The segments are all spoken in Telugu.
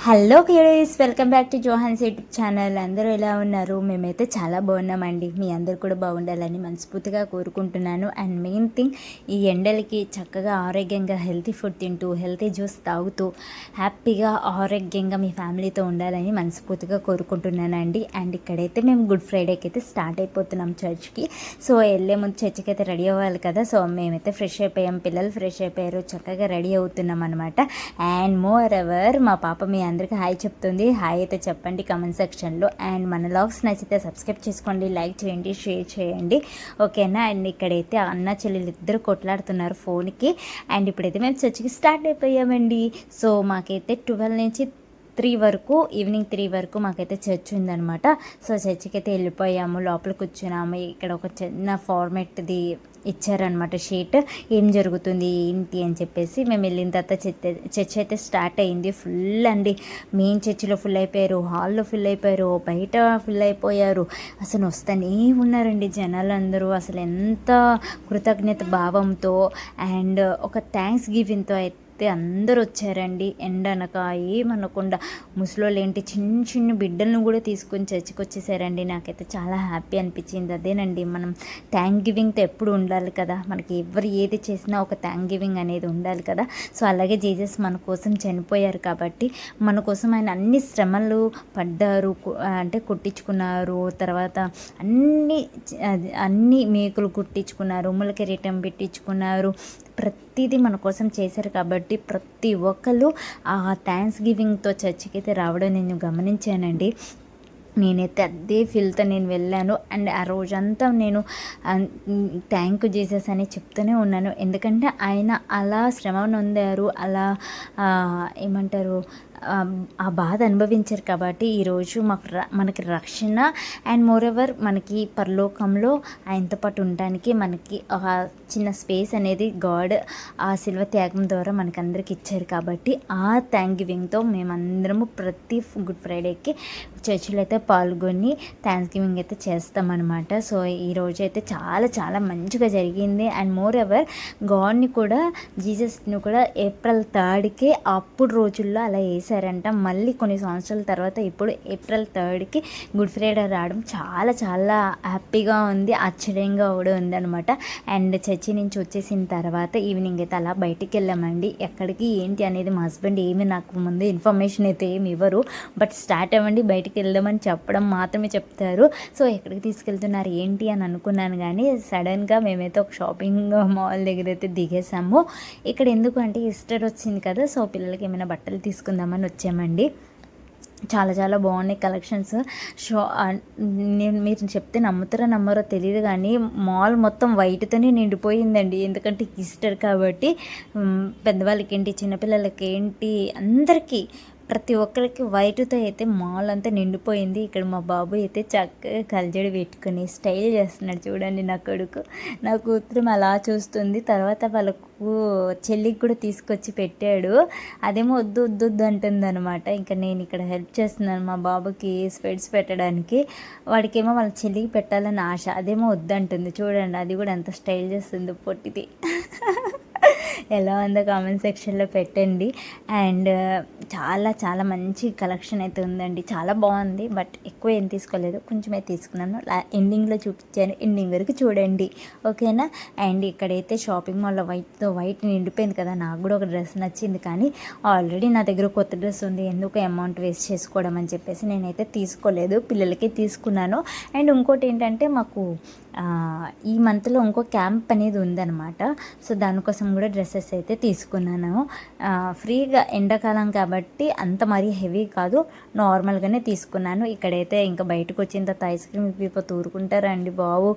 Hello cure is, welcome back to జోహాన్స్ YouTube channel. అందరూ ఎలా ఉన్నారు? మేమైతే చాలా బాగున్నామండి. మీ అందరూ కూడా బాగుండాలని మనస్ఫూర్తిగా కోరుకుంటున్నాను. అండ్ మెయిన్ థింగ్, ఈ ఎండలకి చక్కగా ఆరోగ్యంగా హెల్తీ ఫుడ్ తింటూ హెల్తీ జ్యూస్ తాగుతూ హ్యాపీగా ఆరోగ్యంగా మీ ఫ్యామిలీతో ఉండాలని మనస్ఫూర్తిగా కోరుకుంటున్నానండి. అండ్ ఇక్కడైతే మేము గుడ్ ఫ్రైడేకి అయితే స్టార్ట్ అయిపోతున్నాం చర్చ్కి. సో వెళ్ళే ముందు చర్చ్కి అయితే రెడీ అవ్వాలి కదా. సో మేమైతే ఫ్రెష్ అయిపోయాం, పిల్లలు ఫ్రెష్ అయిపోయారు, చక్కగా రెడీ అవుతున్నాం అనమాట. అండ్ మోర్ ఎవర్ మా పాప మీ అందరికీ హాయ్ చెప్తుంది. హాయ్ అయితే చెప్పండి కామెంట్ సెక్షన్లో. అండ్ మన వ్లాగ్స్ నచ్చితే సబ్స్క్రైబ్ చేసుకోండి, లైక్ చేయండి, షేర్ చేయండి, ఓకేనా. అండ్ ఇక్కడైతే అన్న చెల్లెలు ఇద్దరు కొట్లాడుతున్నారు ఫోన్కి. అండ్ ఇప్పుడైతే మేము చర్చికి స్టార్ట్ అయిపోయామండి. సో మాకైతే 12 నుంచి 3 వరకు, ఈవినింగ్ 3 వరకు మాకైతే చర్చ్ ఉందనమాట. సో చర్చికి అయితే వెళ్ళిపోయాము, లోపల కూర్చున్నాము. ఇక్కడ ఒక చిన్న ఫార్మేట్ది ఇచ్చారనమాట షీట్, ఏం జరుగుతుంది ఏంటి అని చెప్పేసి. మేము వెళ్ళిన తర్వాత చర్చ్ అయితే స్టార్ట్ అయింది. ఫుల్ అండి, మెయిన్ చర్చిలో ఫుల్ అయిపోయారు, హాల్లో ఫుల్ అయిపోయారు, బయట ఫుల్ అయిపోయారు. అసలు వస్తూనే ఉన్నారండి జనాలు అందరూ. అసలు ఎంత కృతజ్ఞత భావంతో అండ్ ఒక థ్యాంక్స్ గివింగ్తో అయితే అందరూ వచ్చారండి. ఎండనక ఏమనకుండా ముసలోళ్ళు ఏంటి చిన్న చిన్న బిడ్డలను కూడా తీసుకొని చర్చికి వచ్చేసారండి. నాకైతే చాలా హ్యాపీ అనిపించింది. అదేనండి, మనం థ్యాంక్ గివింగ్తో ఎప్పుడు ఉండాలి కదా. మనకి ఎవరు ఏది చేసినా ఒక థ్యాంక్ గివింగ్ అనేది ఉండాలి కదా. సో అలాగే జీసస్ మన కోసం చనిపోయారు కాబట్టి మన కోసం ఆయన అన్ని శ్రమలు పడ్డారు, అంటే కుట్టించుకున్నారు, తర్వాత అన్ని మేకులు కుట్టించుకున్నారు, ముళ్ళ కిరీటం పెట్టించుకున్నారు, ప్రతిదీ మన కోసం చేశారు కాబట్టి ప్రతి ఒక్కరు ఆ థ్యాంక్స్ గివింగ్తో చర్చికి అయితే రావడం నేను గమనించానండి. నేనైతే అదే ఫీల్తో నేను వెళ్ళాను. అండ్ ఆ రోజంతా నేను థ్యాంక్ యూ జీసస్ అని చెప్తూనే ఉన్నాను. ఎందుకంటే ఆయన అలా శ్రమ నొందారు, అలా ఏమంటారు, ఆ బాధ అనుభవించారు కాబట్టి ఈరోజు మనకి రక్షణ అండ్ మోరెవర్ మనకి పరలోకంలో ఆయనతో పాటు ఉండడానికి మనకి చిన్న స్పేస్ అనేది గాడ్ ఆ శిల్వ త్యాగం ద్వారా మనకి అందరికి ఇచ్చారు కాబట్టి ఆ థ్యాంక్ గివింగ్తో మేమందరము ప్రతి గుడ్ ఫ్రైడేకి చర్చిలో అయితే పాల్గొని థ్యాంక్స్ గివింగ్ అయితే చేస్తామన్నమాట. సో ఈరోజు అయితే చాలా చాలా మంచిగా జరిగింది. అండ్ మోర్ ఎవర్ గాడ్ని కూడా, జీసస్ని కూడా April 3కి అప్పుడు రోజుల్లో అలా వేసారంట. మళ్ళీ కొన్ని సంవత్సరాల తర్వాత ఇప్పుడు April 3కి గుడ్ ఫ్రైడే రావడం చాలా చాలా హ్యాపీగా ఉంది, ఆశ్చర్యంగా కూడా ఉందన్నమాట. అండ్ చర్చి నుంచి వచ్చేసిన తర్వాత ఈవినింగ్ అయితే అలా బయటికి వెళ్ళామండి. ఎక్కడికి ఏంటి అనేది మా హస్బెండ్ ఏమి నాకు ముందు ఇన్ఫర్మేషన్ అయితే ఏమి ఇవ్వరు, బట్ స్టార్ట్ అవ్వండి బయటికి వెళ్దామని చెప్పడం మాత్రమే చెప్తారు. సో ఎక్కడికి తీసుకెళ్తున్నారు ఏంటి అని అనుకున్నాను, కానీ సడన్గా మేమైతే ఒక షాపింగ్ మాల్ దగ్గర అయితే దిగేసాము. ఇక్కడ ఎందుకు అంటే ఈస్టర్ వచ్చింది కదా, సో పిల్లలకి ఏమైనా బట్టలు తీసుకుందామని వచ్చామండి. చాలా చాలా బాగున్నాయి కలెక్షన్స్. మీరు చెప్తే నమ్మరో తెలియదు కానీ మాల్ మొత్తం వైట్తోనే నిండిపోయిందండి. ఎందుకంటే ఈస్టర్ కాబట్టి పెద్దవాళ్ళకి ఏంటి, చిన్నపిల్లలకి ఏంటి, అందరికీ ప్రతి ఒక్కరికి వైట్తో అయితే మాల్ అంతా నిండిపోయింది. ఇక్కడ మా బాబు అయితే చక్కగా కల్జడి పెట్టుకుని స్టైల్ చేస్తున్నాడు. చూడండి, నా కొడుకు, నా కూతురు అలా చూస్తుంది. తర్వాత వాళ్ళకు చెల్లికి కూడా తీసుకొచ్చి పెట్టాడు. అదేమో వద్దు అంటుంది అనమాట. ఇంకా నేను ఇక్కడ హెల్ప్ చేస్తున్నాను మా బాబుకి స్పెడ్స్ పెట్టడానికి. వాడికేమో వాళ్ళ చెల్లికి పెట్టాలని ఆశ, అదేమో వద్దంటుంది. చూడండి, అది కూడా ఎంత స్టైల్ చేస్తుంది పొట్టిది. ఎలా ఉందో కామెంట్ సెక్షన్లో పెట్టండి. అండ్ చాలా చాలా మంచి కలెక్షన్ అయితే ఉందండి, చాలా బాగుంది. బట్ ఎక్కువ ఏం తీసుకోలేదు, కొంచెమే తీసుకున్నాను. ఎండింగ్లో చూపించాను, ఎండింగ్ వరకు చూడండి, ఓకేనా. అండ్ ఇక్కడైతే షాపింగ్ మాల్లో వైట్ నిండిపోయింది కదా. నాకు కూడా ఒక డ్రెస్ నచ్చింది, కానీ ఆల్రెడీ నా దగ్గర కొత్త డ్రెస్ ఉంది, ఎందుకు అమౌంట్ వేస్ట్ చేసుకోవడం అని చెప్పేసి నేనైతే తీసుకోలేదు, పిల్లలకే తీసుకున్నాను. అండ్ ఇంకోటి ఏంటంటే మాకు ఈ మంత్లో ఇంకో క్యాంప్ అనేది ఉందన్నమాట. సో దానికోసం కూడా డ్రెస్సెస్ అయితే తీసుకున్నాను. ఫ్రీగా ఎండాకాలం కాబట్టి అంత మరీ హెవీ కాదు, నార్మల్గానే తీసుకున్నాను. ఇక్కడైతే ఇంకా బయటకు వచ్చిన తర్వాత ఐస్ క్రీమ్ పీపో ఊరుకుంటారండి బాబు.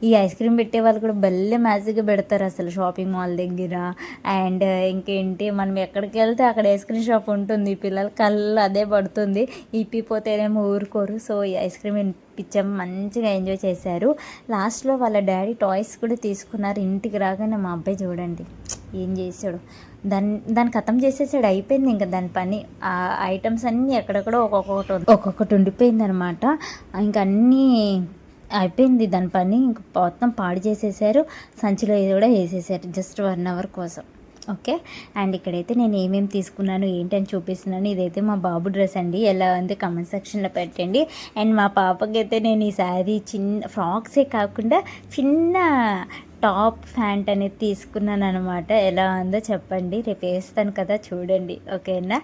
ఈ ఐస్ క్రీమ్ పెట్టే వాళ్ళు కూడా భలే మ్యాజిక్గా పెడతారు అసలు షాపింగ్ మాల్ దగ్గర. అండ్ ఇంకేంటి, మనం ఎక్కడికి వెళ్తే అక్కడ ఐస్ క్రీమ్ షాప్ ఉంటుంది, పిల్లల కళ్ళు అదే పడుతుంది. ఇప్పిపోతేనేమో ఊరుకోరు. సో ఈ ఐస్ క్రీమ్ పిచ్చాము, మంచిగా ఎంజాయ్ చేశారు. లాస్ట్లో వాళ్ళ డాడీ టాయ్స్ కూడా తీసుకున్నారు. ఇంటికి రాగానే మా అబ్బాయి చూడండి ఏం చేశాడు, దాన్ని ఖతం చేసేసాడు, అయిపోయింది ఇంకా దాని పని. ఆ ఐటమ్స్ అన్నీ ఎక్కడెక్కడో ఒక్కొక్కటి ఉండిపోయింది అనమాట. ఇంకా అన్నీ అయిపోయింది దాని పని, ఇంక మొత్తం పాడు చేసేసారు. సంచిలో ఇది కూడా వేసేసారు జస్ట్ 1 hour కోసం. ఓకే. అండ్ ఇక్కడైతే నేను ఏమేమి తీసుకున్నాను ఏంటని చూపిస్తున్నాను. ఇదైతే మా బాబు డ్రెస్ అండి. ఎలా ఉంది కామెంట్ సెక్షన్లో పెట్టండి. అండ్ మా పాపకైతే నేను ఈ శారీ చిన్న ఫ్రాక్సే కాకుండా చిన్న టాప్ ప్యాంట్ అనేది తీసుకున్నాను అనమాట. ఎలా ఉందో చెప్పండి, రేపు వేస్తాను కదా చూడండి, ఓకేనా.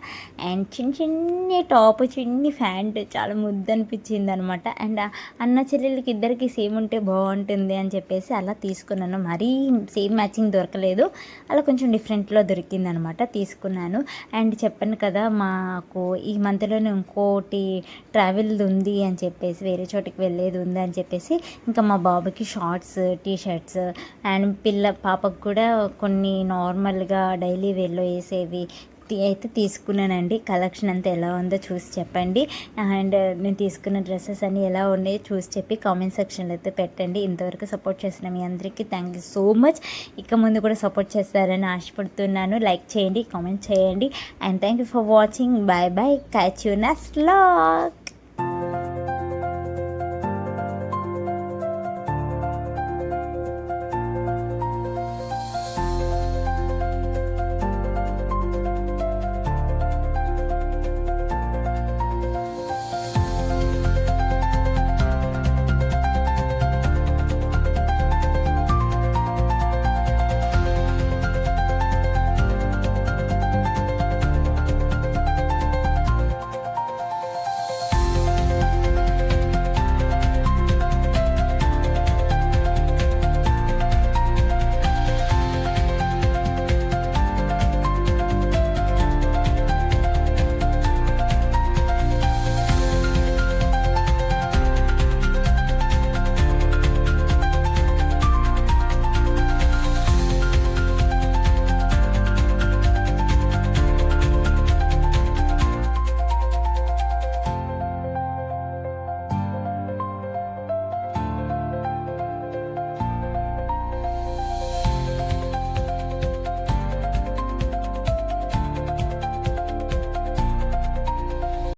అండ్ చిన్ని టాప్ చిన్ని ప్యాంట్ చాలా ముద్దు అనిపించింది అనమాట. అండ్ అన్న చెల్లెలకి ఇద్దరికి సేమ్ ఉంటే బాగుంటుంది అని చెప్పేసి అలా తీసుకున్నాను. మరీ సేమ్ మ్యాచింగ్ దొరకలేదు, అలా కొంచెం డిఫరెంట్లో దొరికింది అనమాట, తీసుకున్నాను. అండ్ చెప్పాను కదా మాకు ఈ మంత్లోనే ఇంకోటి ట్రావెల్ ఉంది అని చెప్పేసి, వేరే చోటికి వెళ్ళేది ఉంది అని చెప్పేసి ఇంకా మా బాబుకి షార్ట్స్ టీ షర్ట్స్ అండ్ పాపకు కూడా కొన్ని నార్మల్గా డైలీ వేర్లో వేసేవి అయితే తీసుకున్నానండి. కలెక్షన్ అంతా ఎలా ఉందో చూసి చెప్పండి. అండ్ నేను తీసుకున్న డ్రెస్సెస్ అన్నీ ఎలా ఉన్నాయో చూసి చెప్పి కామెంట్ సెక్షన్లో అయితే పెట్టండి. ఇంతవరకు సపోర్ట్ చేసిన మీ అందరికీ థ్యాంక్ యూ సో మచ్. ఇక ముందు కూడా సపోర్ట్ చేస్తారని ఆశపడుతున్నాను. లైక్ చేయండి, కామెంట్ చేయండి. And thank you for watching. Bye bye. Catch you next vlog.